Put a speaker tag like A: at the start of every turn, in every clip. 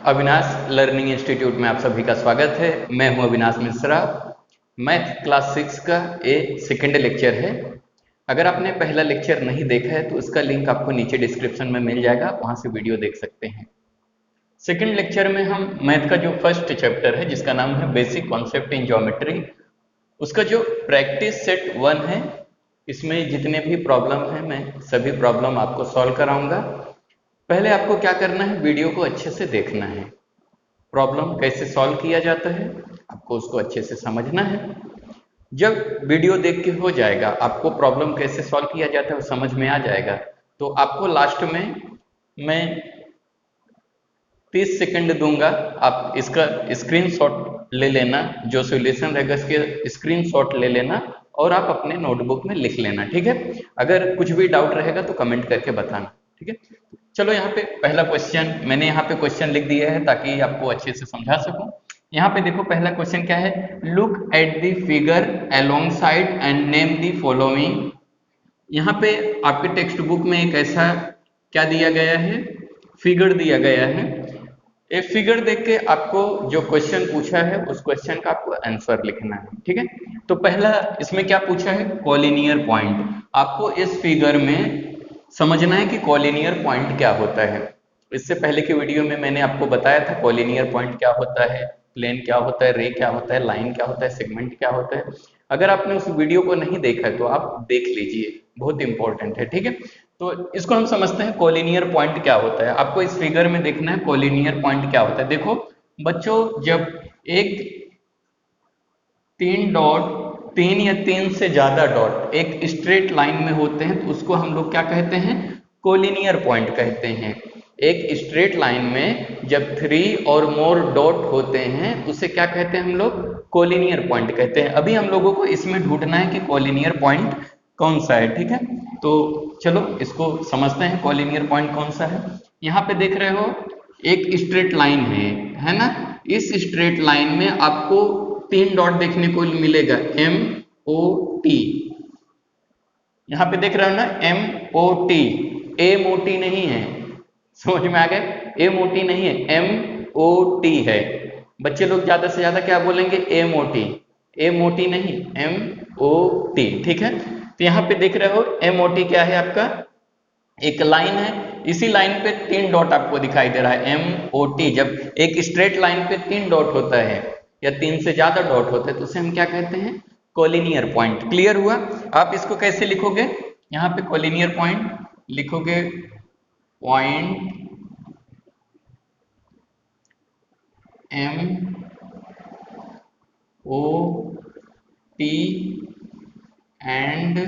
A: Avinash learning institute में आप सभी का स्वागत है। मैं हूं अविनाश मिश्रा। मैथ क्लास 6 का ये सेकेंड लेक्चर है। अगर आपने पहला लेक्चर नहीं देखा है तो उसका लिंक आपको नीचे डिस्क्रिप्शन में मिल जाएगा, वहां से वीडियो देख सकते हैं। सेकेंड लेक्चर में हम मैथ का जो फर्स्ट चैप्टर है जिसका नाम है बेसिक कॉन्सेप्ट इन ज्योमेट्री, उसका जो प्रैक्टिस सेट 1 है, इसमें जितने भी प्रॉब्लम है मैं सभी प्रॉब्लम आपको सॉल्व कराऊंगा। पहले आपको क्या करना है, वीडियो को अच्छे से देखना है। प्रॉब्लम कैसे सॉल्व किया जाता है आपको उसको अच्छे से समझना है। जब वीडियो देख के हो जाएगा, आपको प्रॉब्लम कैसे सॉल्व किया जाता है वो समझ में आ जाएगा, तो आपको लास्ट में मैं 30 सेकंड दूंगा। आप इसका स्क्रीनशॉट ले लेना, जो सॉल्यूशन रहेगा इसके स्क्रीनशॉट ले लेना और आप अपने नोटबुक में लिख लेना, ठीक है। अगर कुछ भी डाउट रहेगा तो कमेंट करके बताना, ठीक है। चलो यहाँ पे पहला क्वेश्चन, मैंने यहाँ पे क्वेश्चन लिख दिया है ताकि आपको अच्छे से समझा सकूं। यहाँ पे देखो पहला क्वेश्चन क्या है, look at the figure along side and name the following. यहाँ पे आपके टेक्स्ट बुक में एक ऐसा क्या दिया गया है, फिगर दिया गया है। एक फिगर देख के आपको जो क्वेश्चन पूछा है उस क्वेश्चन का आपको आंसर लिखना है, ठीक है। तो पहला इसमें क्या पूछा है, कॉलिनियर पॉइंट। आपको इस फिगर में समझना है कि कॉलिनियर पॉइंट क्या होता है। इससे पहले की वीडियो में मैंने आपको बताया था कॉलिनियर पॉइंट क्या होता है, प्लेन क्या होता है, रे क्या होता है, लाइन क्या होता है, सेगमेंट क्या होता है। अगर आपने उस वीडियो को नहीं देखा है तो आप देख लीजिए, बहुत इंपॉर्टेंट है, ठीक है। तो इसको हम समझते हैं कॉलिनियर पॉइंट क्या होता है। आपको इस फिगर में देखना है कॉलिनियर पॉइंट क्या होता है। देखो बच्चों, जब एक तीन या तीन से ज्यादा डॉट एक स्ट्रेट लाइन में होते हैं तो उसको हम लोग क्या कहते हैं, कोलिनियर पॉइंट कहते हैं। एक स्ट्रेट लाइन में जब 3 और मोर डॉट होते हैं उसे क्या कहते हैं हम लोग, कोलिनियर पॉइंट कहते हैं। अभी हम लोगों को इसमें ढूंढना है कि कोलिनियर पॉइंट कौन सा है, ठीक है। तो चलो इसको समझते हैं कोलिनियर पॉइंट कौन सा है। यहाँ पे देख रहे हो एक स्ट्रेट लाइन है ना। इस स्ट्रेट लाइन में आपको 3 डॉट देखने को मिलेगा, MOT। यहां पे देख रहे हो ना MOT, ए मोटी नहीं है, समझ में आ गया, ए मोटी नहीं है, MOT है। बच्चे लोग ज्यादा से ज्यादा क्या बोलेंगे, ए मोटी, ए मोटी नहीं, MOT, ठीक है। तो यहाँ पे देख रहे हो MOT क्या है, आपका एक लाइन है, इसी लाइन पे 3 डॉट आपको दिखाई दे रहा है, MOT। जब एक स्ट्रेट लाइन पे 3 डॉट होता है या 3 से ज्यादा डॉट होता है तो उसे हम क्या कहते हैं, कोलिनियर पॉइंट। क्लियर हुआ। आप इसको कैसे लिखोगे, यहाँ पे कोलिनियर पॉइंट लिखोगे, पॉइंट MOT एंड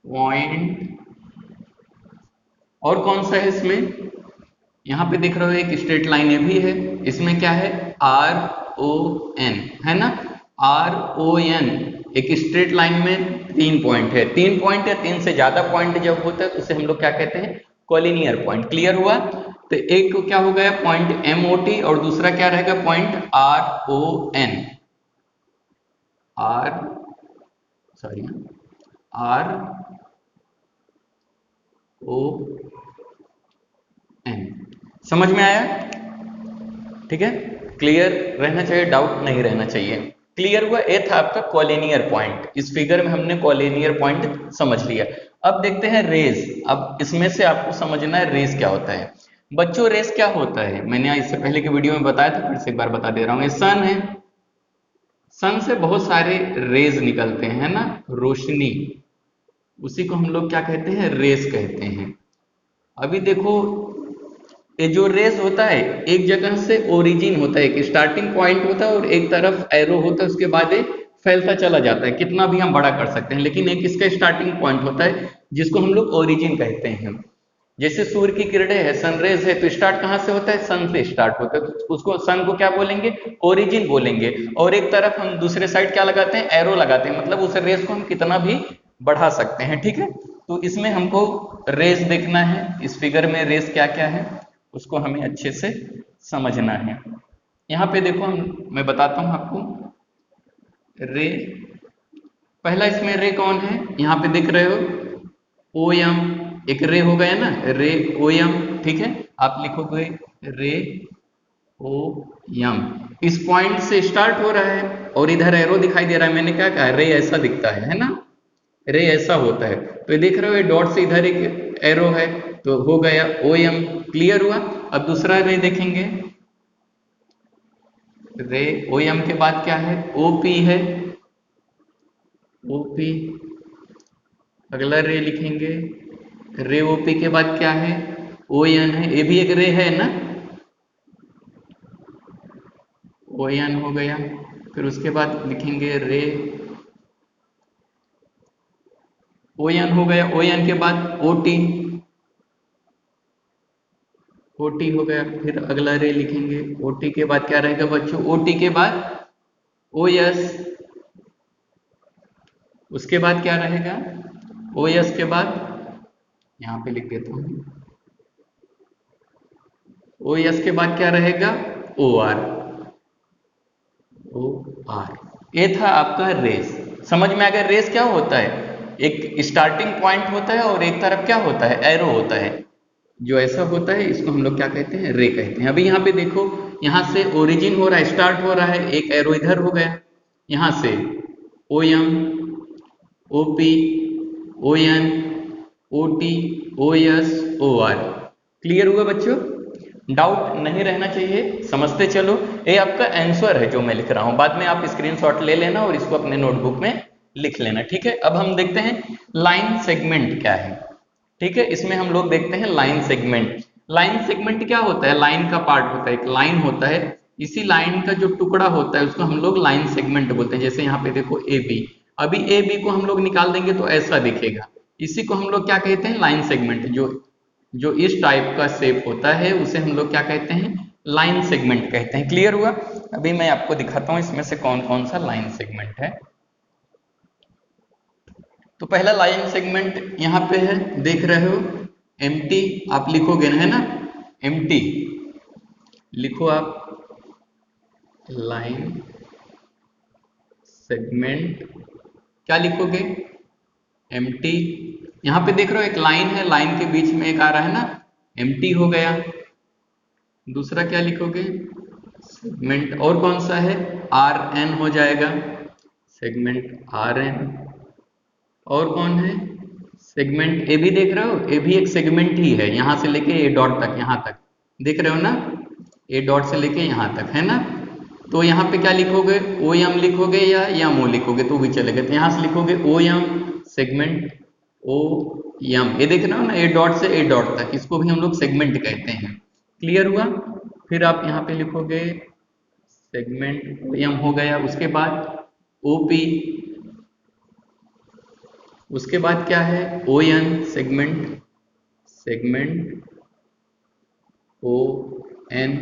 A: पॉइंट, और कौन सा है इसमें, यहाँ पे देख रहे हो एक स्ट्रेट लाइन ये भी है, इसमें क्या है, RON है ना, RON। एक स्ट्रेट लाइन में 3 पॉइंट है, 3 पॉइंट या 3 से ज्यादा पॉइंट जब होता है तो उसे हम लोग क्या कहते हैं, कोलिनियर पॉइंट। क्लियर हुआ। तो एक को क्या हो गया, पॉइंट MOT, और दूसरा क्या रहेगा, पॉइंट RON, RON। समझ में आया, ठीक है। क्लियर रहना चाहिए, डाउट नहीं रहना चाहिए। क्लियर हुआ। ये था आपका कोलिनियर पॉइंट। इस फिगर में हमने कोलिनियर पॉइंट समझ लिया। अब देखते हैं रेस। अब इसमें से आपको समझना है रेस क्या होता है। बच्चों रेस क्या होता है, मैंने इससे पहले के वीडियो में बताया था, फिर से एक बार बता दे रहा हूँ। ये सन है, सन से बहुत सारे रेज निकलते हैं ना, रोशनी, उसी को हम लोग क्या कहते हैं, रेस कहते हैं। अभी देखो ये जो रेस होता है, एक जगह से ओरिजिन होता है, एक स्टार्टिंग पॉइंट होता है और एक तरफ एरो होता है, उसके बाद ये फैलता चला जाता है, कितना भी हम बड़ा कर सकते हैं, लेकिन एक इसका स्टार्टिंग पॉइंट होता है जिसको हम लोग ओरिजिन कहते हैं। जैसे सूर्य की किरणें है, सनरेज है, तो स्टार्ट कहाँ से होता है, सन से स्टार्ट होता है, तो उसको सन को क्या बोलेंगे, ओरिजिन बोलेंगे। और एक तरफ हम दूसरे साइड क्या लगाते हैं, एरो लगाते हैं, मतलब उस रेस को हम कितना भी बढ़ा सकते हैं, ठीक है। तो इसमें हमको रेस देखना है, इस फिगर में रेस क्या क्या है उसको हमें अच्छे से समझना है। यहाँ पे देखो मैं बताता हूँ आपको, रे, पहला इसमें रे कौन है, यहाँ पे देख रहे हो OM, एक रे हो गया ना, रे OM। ठीक है, आप लिखोगे रे ओ यम, इस पॉइंट से स्टार्ट हो रहा है और इधर एरो दिखाई दे रहा है, मैंने क्या कहा रे ऐसा दिखता है ना, रे ऐसा होता है, तो ये देख रहे हो ये डॉट से इधर एक एरो है, तो हो गया ओ एम, क्लियर हुआ। अब दूसरा रे देखेंगे, रे ओ एम के बाद क्या है, ओ पी है, ओ पी, अगला रे लिखेंगे, रे ओ पी के बाद क्या है, ओ एन है, ये भी एक रे है ना, ओ एन हो गया, फिर उसके बाद लिखेंगे रे ओ एन हो गया, ओ एन के बाद ओ टी, ओ टी हो गया, फिर अगला रे लिखेंगे, ओ टी के बाद क्या रहेगा बच्चों, ओ टी के बाद ओ एस, उसके बाद क्या रहेगा, ओ एस के बाद यहां पे लिख देता हूं, ओ एस के बाद क्या रहेगा, ओ आर, ओ आर, ये था आपका रेस। समझ में आ गया रेस क्या होता है, एक स्टार्टिंग पॉइंट होता है और एक तरफ क्या होता है, एरो होता है, जो ऐसा होता है इसको हम लोग क्या कहते हैं, रे कहते हैं। अभी यहाँ पे देखो, यहाँ से ओरिजिन हो रहा है, स्टार्ट हो रहा है, एक एरो इधर हो गया, यहाँ से O M, O P, O N, O T, O S, O R, clear हुआ बच्चों, डाउट नहीं रहना चाहिए, समझते चलो। ये आपका आंसर है जो मैं लिख रहा हूं, बाद में आप स्क्रीनशॉट ले लेना और इसको अपने नोटबुक में लिख लेना, ठीक है। अब हम देखते हैं लाइन सेगमेंट क्या है, ठीक है, इसमें हम लोग देखते हैं लाइन सेगमेंट। लाइन सेगमेंट क्या होता है, लाइन का पार्ट होता है, एक लाइन होता है, इसी लाइन का जो टुकड़ा होता है उसको हम लोग लाइन सेगमेंट बोलते हैं। जैसे यहाँ पे देखो ए बी, अभी ए बी को हम लोग निकाल देंगे तो ऐसा दिखेगा, इसी को हम लोग क्या कहते हैं, लाइन सेगमेंट। जो जो इस टाइप का शेप होता है उसे हम लोग क्या कहते हैं, लाइन सेगमेंट कहते हैं, क्लियर हुआ। अभी मैं आपको दिखाता हूं इसमें से कौन कौन सा लाइन सेगमेंट है। तो पहला लाइन सेगमेंट यहाँ पे है, देख रहे हो, एम्प्टी, आप लिखोगे है ना, एम्प्टी लिखो आप, लाइन सेगमेंट क्या लिखोगे, एम्प्टी। यहाँ पे देख रहे हो एक लाइन है, लाइन के बीच में एक आ रहा है ना, एम्प्टी हो गया। दूसरा क्या लिखोगे, सेगमेंट, और कौन सा है, आर एन हो जाएगा, सेगमेंट आर एन। और कौन है, सेगमेंट ए भी, देख रहे हो ए भी एक सेगमेंट ही है, यहां से लेके ए डॉट तक, यहां तक देख रहे हो ना, ए डॉट से लेके यहां तक है ना। तो यहाँ पे क्या लिखोगे, ओ एम लिखोगे या एम ओ लिखोगे तो भी चलेगा, तो यहां से लिखोगे O M segment O M, ये देख रहे हो ना, ए डॉट से ए डॉट तक, इसको भी हम लोग सेगमेंट कहते हैं, क्लियर हुआ। फिर आप यहाँ पे लिखोगे सेगमेंट ओ एम हो गया, उसके बाद ओ पी, उसके बाद क्या है, O N segment, segment O N,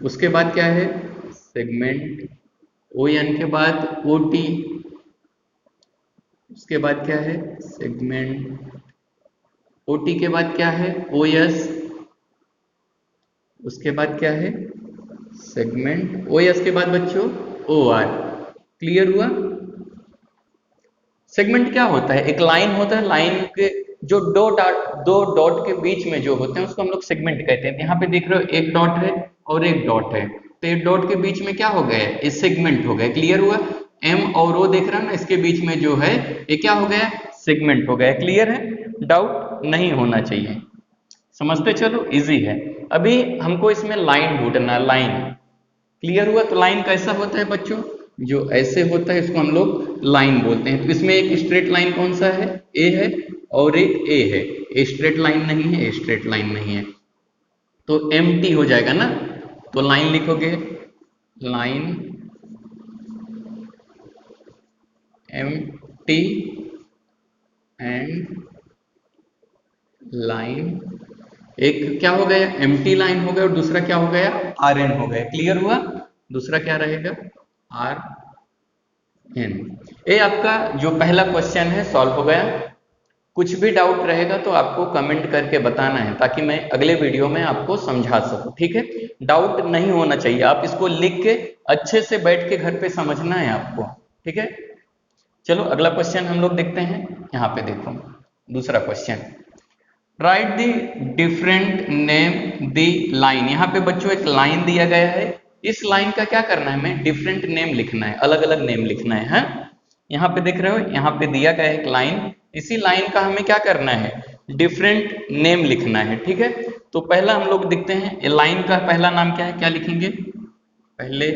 A: उसके बाद क्या है, सेगमेंट ओ एन के बाद ओ टी, उसके बाद क्या है, सेगमेंट ओ टी के बाद क्या है, ओ एस, उसके बाद क्या है, सेगमेंट ओ एस के बाद बच्चों ओ आर, क्लियर हुआ। सेगमेंट क्या होता है, एक लाइन होता है, लाइन के जो दो डॉट के बीच में जो होते हैं उसको हम लोग सेगमेंट कहते हैं। यहाँ पे देख रहे हो एक डॉट है और एक डॉट है, तो एक डॉट के बीच में क्या हो गया, ये सेगमेंट हो गया, क्लियर हुआ। एम और ओ देख रहे हो ना, इसके बीच में जो है ये क्या हो गया, सेगमेंट हो गया, क्लियर है, डाउट नहीं होना चाहिए, समझते चलो, इजी है। अभी हमको इसमें लाइन ढूंढना, लाइन, क्लियर हुआ। तो लाइन कैसा होता है बच्चों, जो ऐसे होता है इसको हम लोग लाइन बोलते हैं। तो इसमें एक स्ट्रेट लाइन कौन सा है, ए है, और एक ए है, ए स्ट्रेट लाइन नहीं है, ए स्ट्रेट लाइन नहीं है, तो एम टी हो जाएगा ना। तो लाइन लिखोगे, line M T and line, एक क्या हो गया, एम टी लाइन हो गया, और दूसरा क्या हो गया, आर एन हो गया, क्लियर हुआ। दूसरा क्या रहेगा, आर एन। ये आपका जो पहला क्वेश्चन है सॉल्व हो गया। कुछ भी डाउट रहेगा तो आपको कमेंट करके बताना है, ताकि मैं अगले वीडियो में आपको समझा सकूं, ठीक है। डाउट नहीं होना चाहिए, आप इसको लिख के अच्छे से बैठ के घर पे समझना है आपको, ठीक है। चलो अगला क्वेश्चन हम लोग देखते हैं। यहाँ पे देखो दूसरा question, right the different name the line. यहाँ पे बच्चों एक लाइन दिया गया है, इस लाइन का क्या करना है, हमें डिफरेंट नेम लिखना है, अलग अलग नेम लिखना है। यहाँ पे देख रहे हो, यहाँ पे दिया गया है एक लाइन, इसी लाइन का हमें क्या करना है, डिफरेंट नेम लिखना है। ठीक है, तो पहला हम लोग देखते हैं लाइन का पहला नाम क्या है, क्या लिखेंगे पहले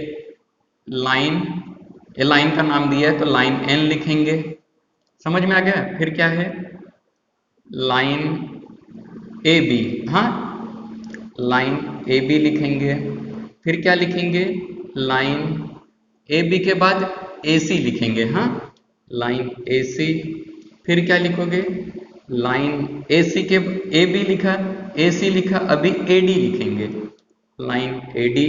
A: लाइन, ये लाइन का नाम दिया है तो लाइन एन लिखेंगे, समझ में आ गया। फिर क्या है लाइन ए बी, हाँ लाइन ए बी लिखेंगे। फिर क्या लिखेंगे लाइन ए बी के बाद ए सी लिखेंगे, हाँ लाइन ए सी। फिर क्या लिखोगे लाइन ए सी के ए बी लिखा, ए सी लिखा, अभी ए डी लिखेंगे, line A D,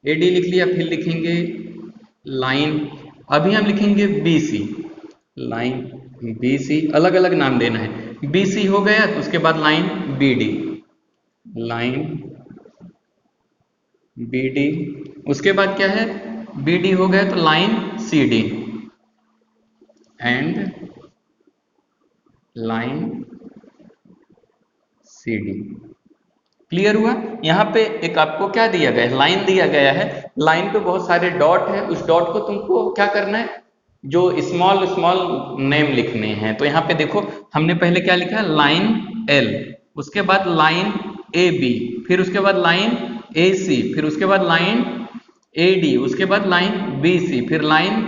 A: A D लिख लिया। फिर लिखेंगे लाइन, अभी हम लिखेंगे B C, line B C, अलग अलग नाम देना है। बी सी हो गया तो उसके बाद line B D, line B D, उसके बाद क्या है बी डी हो गया तो line C D and line C D. Clear हुआ। यहाँ पे एक आपको क्या दिया गया है, लाइन दिया गया है, लाइन पे बहुत सारे डॉट है, उस डॉट को तुमको क्या करना है, जो स्मॉल स्मॉल नेम लिखने हैं। तो यहाँ पे देखो हमने पहले क्या लिखा है लाइन एल, उसके बाद लाइन ए बी, फिर उसके बाद लाइन ए सी, फिर उसके बाद लाइन ए डी, उसके बाद लाइन बी सी, फिर लाइन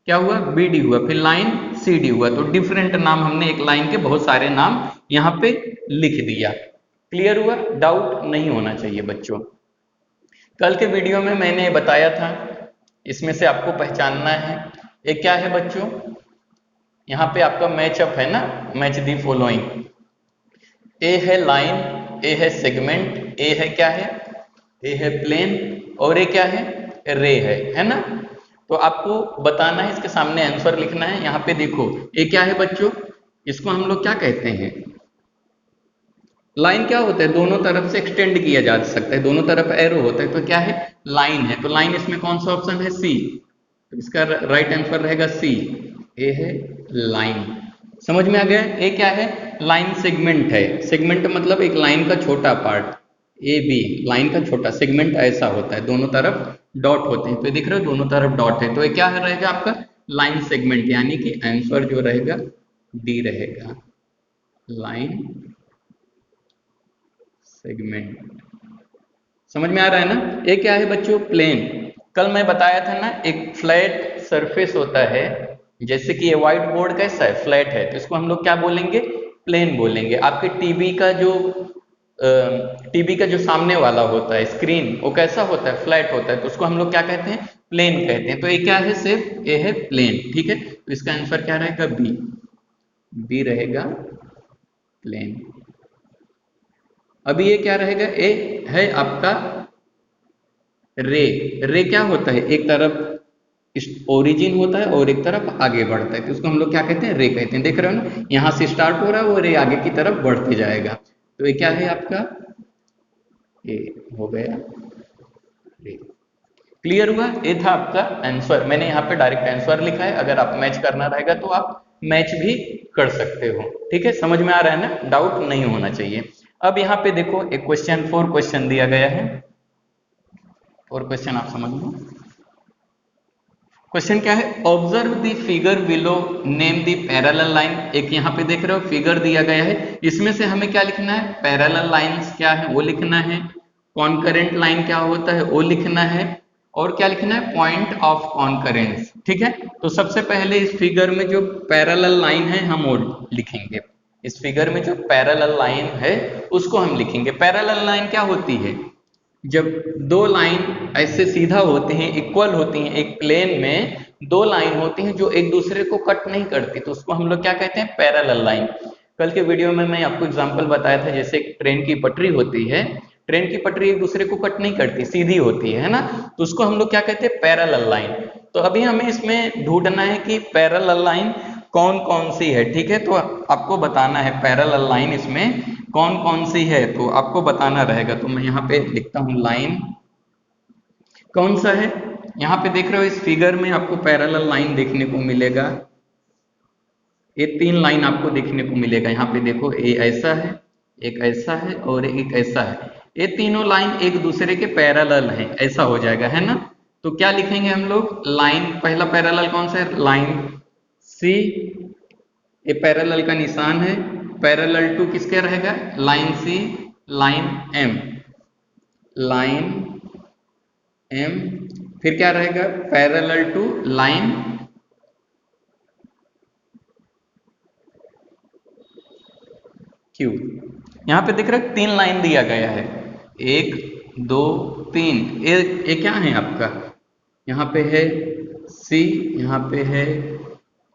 A: क्या हुआ बी डी हुआ, फिर लाइन सी डी हुआ। तो डिफरेंट नाम हमने एक लाइन के बहुत सारे नाम यहाँ पे लिख दिया। क्लियर हुआ, डाउट नहीं होना चाहिए बच्चों। कल के वीडियो में मैंने बताया था, इसमें से आपको पहचानना है ये क्या है बच्चों, यहाँ पे आपका मैचअप है ना, मैच दी फॉलोइंग। ए है लाइन, ए है सेगमेंट, ए है क्या है, ए है प्लेन, और ए क्या है रे है ना। तो आपको बताना है, इसके सामने आंसर लिखना है। यहाँ पे देखो ये क्या है बच्चों, इसको हम लोग क्या कहते हैं, लाइन क्या होता है, दोनों तरफ से एक्सटेंड किया जा सकता है, दोनों तरफ एरो होता है, तो क्या है लाइन है। तो लाइन इसमें कौन सा ऑप्शन है सी, तो इसका राइट आंसर रहेगा सी, ए है लाइन। समझ में आ गया। ए क्या है लाइन सेगमेंट है, सेगमेंट मतलब एक लाइन का छोटा पार्ट, ए बी लाइन का छोटा सेगमेंट ऐसा होता है, दोनों तरफ डॉट होते हैं। तो दिख रहे हो दोनों तरफ डॉट है, तो ये क्या रहेगा आपका लाइन सेगमेंट, यानी कि आंसर जो रहेगा डी रहेगा, लाइन सेगमेंट। समझ में आ रहा है ना। ये क्या है बच्चों प्लेन, कल मैं बताया था ना एक फ्लैट सरफेस होता है, जैसे कि ये व्हाइट बोर्ड कैसा है फ्लैट है, तो इसको हम लोग क्या बोलेंगे प्लेन बोलेंगे। आपके टीवी का जो सामने वाला होता है स्क्रीन, वो कैसा होता है फ्लैट होता है, तो उसको हम लोग क्या कहते हैं प्लेन कहते हैं। तो ये क्या है सिर्फ ए है प्लेन, ठीक है। तो इसका आंसर क्या रहेगा बी, बी रहेगा प्लेन। अभी ये क्या रहेगा ए है आपका रे, रे क्या होता है एक तरफ ओरिजिन होता है और एक तरफ आगे बढ़ता है, तो उसको हम लोग क्या कहते हैं रे कहते हैं। देख रहे हो ना यहाँ से स्टार्ट हो रहा है वो रे आगे की तरफ बढ़ते जाएगा, तो ये क्या है आपका ए हो गया रे। क्लियर हुआ, ये था आपका आंसर। मैंने यहाँ पे डायरेक्ट आंसर लिखा है, अगर आप मैच करना रहेगा तो आप मैच भी कर सकते हो, ठीक है। समझ में आ रहा है ना, डाउट नहीं होना चाहिए। अब यहाँ पे देखो एक क्वेश्चन 4 क्वेश्चन दिया गया है, और क्वेश्चन आप समझ लो। क्वेश्चन क्या है, observe the figure below name the parallel line. एक यहाँ पे देख रहे हो फिगर दिया गया है, इसमें से हमें क्या लिखना है पैरेलल लाइंस क्या है वो लिखना है, कॉन्करेंट लाइन क्या होता है वो लिखना है, और क्या लिखना है पॉइंट ऑफ कॉन्करेंस, ठीक है। तो सबसे पहले इस फिगर में जो पैरेलल लाइन है हम वो लिखेंगे, इस फिगर में जो पैरेलल लाइन है उसको हम लिखेंगे। पैरेलल लाइन क्या होती है, जब दो लाइन ऐसे सीधा होते हैं इक्वल होती हैं, एक प्लेन में दो लाइन होती हैं जो एक दूसरे को कट नहीं करती, तो उसको हम लोग क्या कहते हैं पैरेलल लाइन। कल के वीडियो में मैं आपको एग्जांपल बताया था, जैसे ट्रेन की पटरी होती है, ट्रेन की पटरी एक दूसरे को कट नहीं करती, सीधी होती है ना, तो उसको हम लोग क्या कहते हैं पैरेलल लाइन। तो अभी हमें इसमें ढूंढना है कि पैरेलल लाइन कौन कौन सी है, ठीक है। तो आपको बताना है पैरेलल लाइन इसमें कौन कौन सी है, तो आपको बताना रहेगा। तो मैं यहाँ पे लिखता हूँ लाइन कौन सा है, यहाँ पे देख रहे हो इस फिगर में आपको पैरेलल लाइन देखने को मिलेगा, ये 3 लाइन आपको देखने को मिलेगा। यहाँ पे देखो, ये ऐसा है, एक ऐसा है और एक ऐसा है। ये तीनों लाइन एक दूसरे के पैरेलल हैं, ऐसा हो जाएगा, है ना। तो क्या लिखेंगे हम लोग, लाइन, पहला पैरेलल कौन सा है, लाइन सी, ये पैरेलल का निशान है। पैरेलल टू किसके रहेगा, लाइन सी, लाइन एम, लाइन एम, फिर क्या रहेगा, पैरेलल टू लाइन क्यू। यहां पे दिख रहा है 3 लाइन दिया गया है, 1 2 3। ये क्या है आपका, यहाँ पे है सी, यहाँ पे है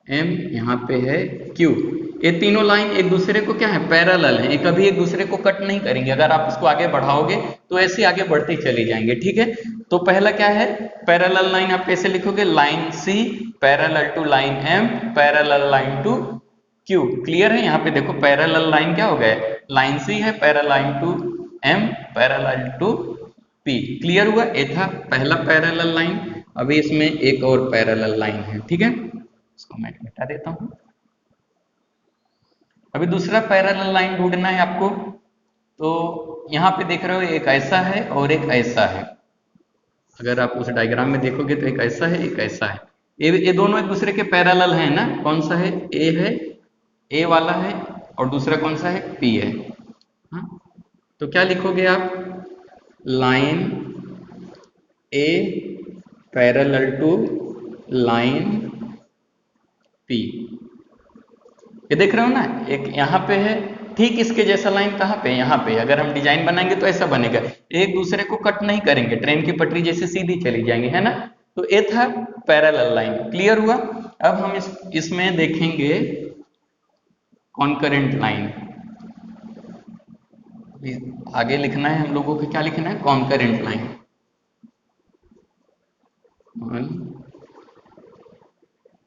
A: एम, यहाँ पे है क्यू। ये तीनों लाइन एक दूसरे को क्या है, पैरेलल है, ये कभी एक दूसरे को कट नहीं करेंगे। अगर आप इसको आगे बढ़ाओगे तो ऐसे आगे बढ़ती चली जाएंगे, ठीक है। तो पहला क्या है, पैरेलल लाइन आप कैसे लिखोगे, line C parallel to line M parallel line to Q. Clear है। यहाँ पे देखो पैरेलल लाइन क्या हो गया, लाइन सी है parallel to M parallel to P. Clear हुआ, ये था पहला पैरेलल लाइन। अभी इसमें एक और पैरेलल लाइन है, ठीक है, इसको मैं मिटा देता हूं। अभी दूसरा पैरेलल लाइन ढूंढना है आपको। तो यहाँ पे देख रहे हो, एक ऐसा है और एक ऐसा है। अगर आप उस डायग्राम में देखोगे तो एक ऐसा है, एक ऐसा है। ये दोनों एक दूसरे के पैरेलल हैं ना। कौन सा है, ए है, ए वाला है, और दूसरा कौन सा है, पी है। हाँ? तो क्या लिखोगे आप, line A parallel to line P. ये देख रहे हो ना, एक यहाँ पे है, ठीक इसके जैसा लाइन कहाँ पे, यहाँ पे। अगर हम डिजाइन बनाएंगे तो ऐसा बनेगा, एक दूसरे को कट नहीं करेंगे, ट्रेन की पटरी जैसे सीधी चली जाएंगे, है ना। तो ये था पैरेलल लाइन। क्लियर हुआ। अब हम इसमें देखेंगे कॉन्करेंट लाइन। आगे लिखना है हम लोगों को, क्या लिखना है, कॉन्करेंट लाइन।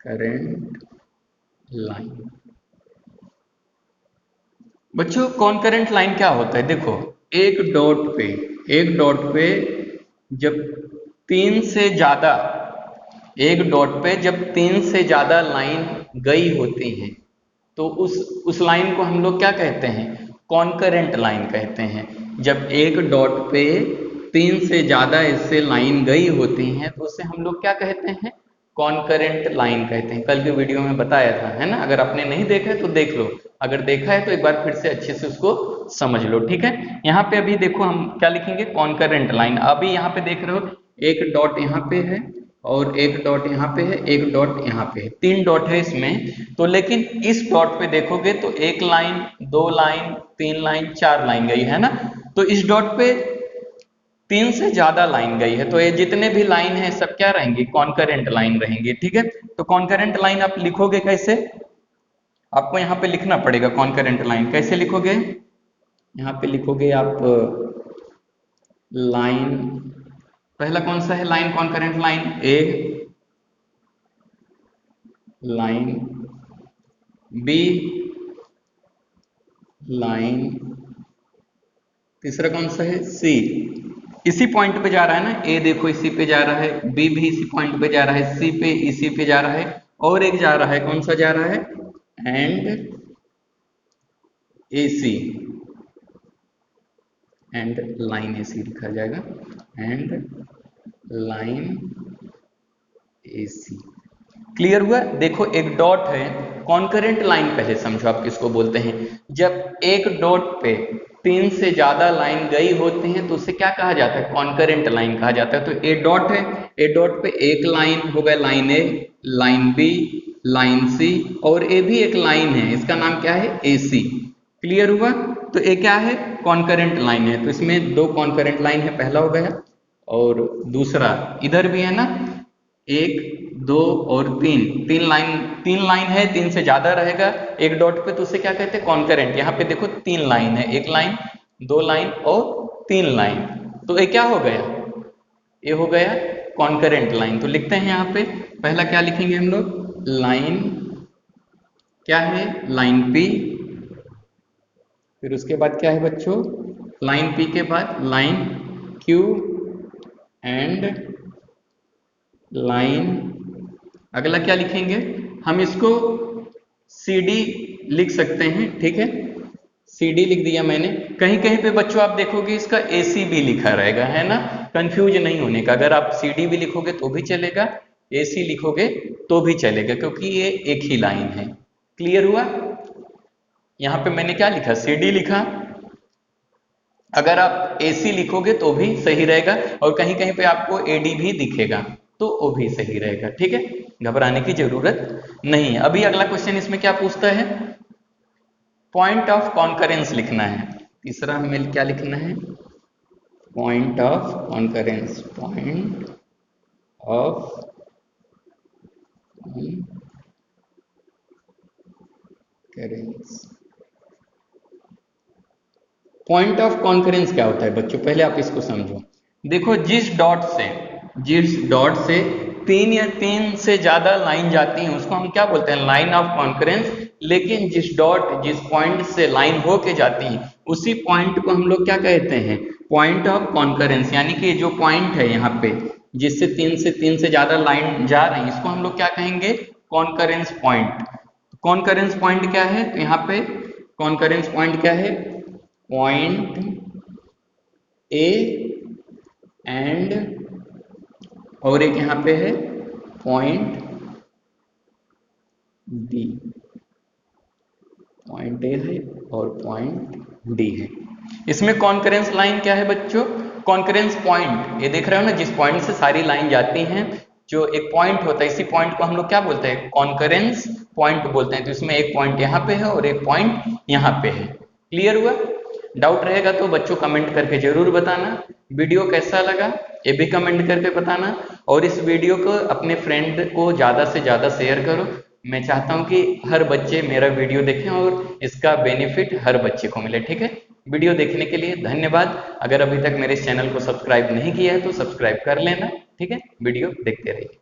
A: Current line. बच्चों कॉन्करेंट लाइन क्या होता है, देखो एक डॉट पे जब 3 से ज्यादा, एक डॉट पे जब 3 से ज्यादा लाइन गई होती हैं तो उस लाइन को हम लोग क्या कहते हैं, कॉन्करेंट लाइन कहते हैं। जब एक डॉट पे 3 से ज्यादा इससे लाइन गई होती हैं तो उसे हम लोग क्या कहते हैं, कॉन्करेंट लाइन कहते हैं। कल के वीडियो में बताया था, है ना। अगर आपने नहीं देखा है तो देख लो, अगर देखा है तो एक बार फिर से अच्छे से उसको समझ लो, ठीक है। यहाँ पे अभी देखो हम क्या लिखेंगे, कॉन्करेंट लाइन। अभी यहाँ पे देख रहे हो, एक डॉट यहाँ पे है और एक डॉट यहाँ पे है, एक डॉट यहाँ पे है, 3 डॉट है इसमें। तो लेकिन इस डॉट पे देखोगे तो 1 लाइन, 2 लाइन, 3 लाइन, 4 लाइन गई है ना। तो इस डॉट पे 3 से ज्यादा लाइन गई है, तो ये जितने भी लाइन है सब क्या रहेंगे, कॉन्करेंट लाइन रहेंगे, ठीक है। तो कॉन्करेंट लाइन आप लिखोगे कैसे, आपको यहाँ पे लिखना पड़ेगा कॉन्करेंट लाइन। कैसे लिखोगे, यहाँ पे लिखोगे आप लाइन, पहला कौन सा है लाइन, कॉन्करेंट लाइन, ए, लाइन बी, लाइन, तीसरा कौन सा है, सी। इसी पॉइंट पे जा रहा है ना, ए देखो इसी पे जा रहा है, बी भी इसी पॉइंट पे जा रहा है, सी पे इसी पे जा रहा है, और एक जा रहा है, कौन सा जा रहा है, and A C, and line A C लिखा जाएगा, and line A C. Clear हुआ। देखो एक डॉट है, कॉन्करेंट लाइन पहले समझो आप किसको बोलते हैं। जब एक डॉट पे 3 से ज्यादा लाइन गई होती हैं तो उसे क्या कहा जाता है, कॉन्करेंट लाइन कहा जाता है। तो ए डॉट है, ए डॉट पे एक लाइन हो गया, लाइन ए, लाइन बी, लाइन सी, और ए भी एक लाइन है, इसका नाम क्या है, ए सी। क्लियर हुआ। तो ए क्या है, कॉन्करेंट लाइन है। तो इसमें 2 कॉन्करेंट लाइन है, पहला हो गया, और दूसरा इधर भी है ना, 1 2 और 3 लाइन है, 3 से ज्यादा रहेगा एक डॉट पे तो उसे क्या कहते हैं, कॉन्करेंट। यहाँ पे देखो 3 लाइन है, 1 लाइन, 2 लाइन और 3 लाइन, तो ये क्या हो गया, ये हो गया कॉन्करेंट लाइन। तो लिखते हैं यहाँ पे, पहला क्या लिखेंगे हम लोग, लाइन क्या है, लाइन पी, फिर उसके बाद क्या है बच्चों, लाइन पी के बाद लाइन क्यू एंड लाइन, अगला क्या लिखेंगे हम, इसको CD लिख सकते हैं, ठीक है, CD लिख दिया मैंने। कहीं कहीं पे बच्चों आप देखोगे इसका AC भी लिखा रहेगा, है ना, कंफ्यूज नहीं होने का। अगर आप CD भी लिखोगे तो भी चलेगा, AC लिखोगे तो भी चलेगा, क्योंकि ये एक ही लाइन है। क्लियर हुआ? यहाँ पे मैंने क्या लिखा, CD लिखा। अगर आप AC लिखोगे तो भी सही रहेगा, और कहीं कहीं पे आपको AD भी दिखेगा तो वो भी सही रहेगा, ठीक है, घबराने की जरूरत नहीं है। अभी अगला क्वेश्चन इसमें क्या पूछता है, पॉइंट ऑफ कॉन्करेंस लिखना है। तीसरा हमें क्या लिखना है, point of concurrence, point of concurrence. Point of concurrence क्या होता है बच्चों, पहले आप इसको समझो। देखो, जिस डॉट से 3 या 3 से ज्यादा लाइन जाती हैं उसको हम क्या बोलते हैं, लाइन ऑफ कॉन्करेंस। लेकिन जिस पॉइंट से लाइन होके जाती है उसी पॉइंट को हम लोग क्या कहते हैं, पॉइंट ऑफ कॉन्करेंस। यानी कि जो पॉइंट है यहाँ पे जिससे 3 से ज्यादा लाइन जा रही है, इसको हम लोग क्या कहेंगे, कॉन्करेंस पॉइंट। कॉन्करेंस पॉइंट क्या है, तो यहाँ पे कॉन्करेंस पॉइंट क्या है, पॉइंट A एंड, और एक यहाँ पे है पॉइंट D, पॉइंट A है और पॉइंट D है। इसमें कॉन्करेंस लाइन क्या है बच्चों, कॉन्करेंस पॉइंट, ये देख रहे हो ना, जिस पॉइंट से सारी लाइन जाती हैं, जो एक पॉइंट होता है, इसी पॉइंट को हम लोग क्या बोलते हैं, कॉन्करेंस पॉइंट बोलते हैं। तो इसमें एक पॉइंट यहाँ पे है और एक पॉइंट यहाँ पे है। क्लियर हुआ? डाउट रहेगा तो बच्चों कमेंट करके जरूर बताना। वीडियो कैसा लगा ये भी कमेंट करके बताना, और इस वीडियो को अपने फ्रेंड को ज़्यादा से ज़्यादा शेयर करो। मैं चाहता हूं कि हर बच्चे मेरा वीडियो देखें और इसका बेनिफिट हर बच्चे को मिले, ठीक है। वीडियो देखने के लिए धन्यवाद। अगर अभी तक मेरे चैनल को सब्सक्राइब नहीं किया है तो सब्सक्राइब कर लेना, ठीक है। वीडियो देखते रहिए।